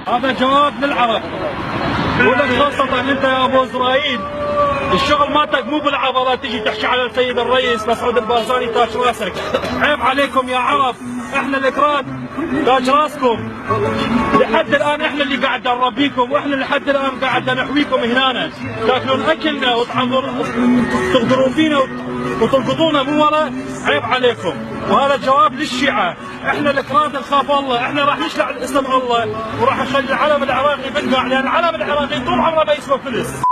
هذا جواب للعرب، ولك خاصة انت يا ابو اسرائيل. الشغل مالتك مو بالعضلات تجي تحكي على السيد الرئيس مسعود البارزاني تاج راسك. عيب عليكم يا عرب، احنا الاكراد تاج راسكم. لحد الان احنا اللي قاعد نربيكم، واحنا لحد الان قاعد نحويكم هنا، تاكلون اكلنا وتغدرون فينا وتلقطونا من ورا. عيب عليكم. وهذا جواب للشيعة. احنا الاكراد نخاف الله، احنا راح نشلع اسم الله وراح نخلي العلم العراقي بنقع، لان العلم العراقي طول عمره ما يسوى فلس.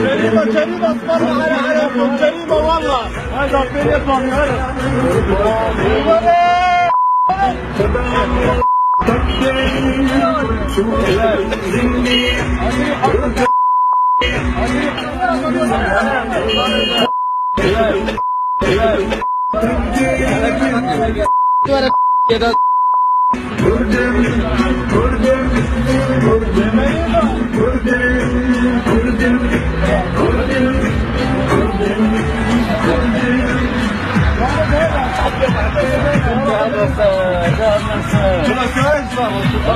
جريمة جريمة اصبرنا على علمكم، جريمة والله. هذا فين يطلع من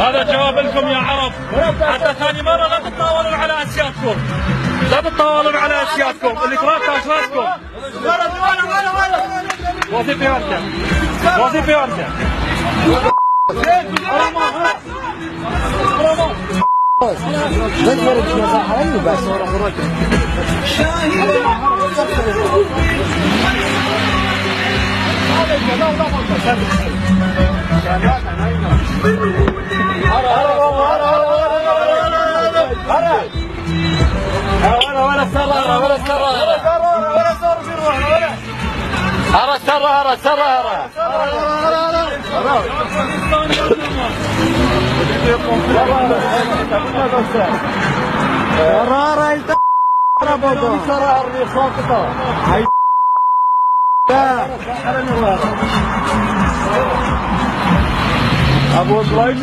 هذا جواب لكم يا عرب. حتى ثاني مرة لا تتطاولون على اسيادكم، لا تتطاولون على اسيادكم، الاكراد تاج راسكم. وظيفة ورده، وظيفة ورده. ابو اسرائيل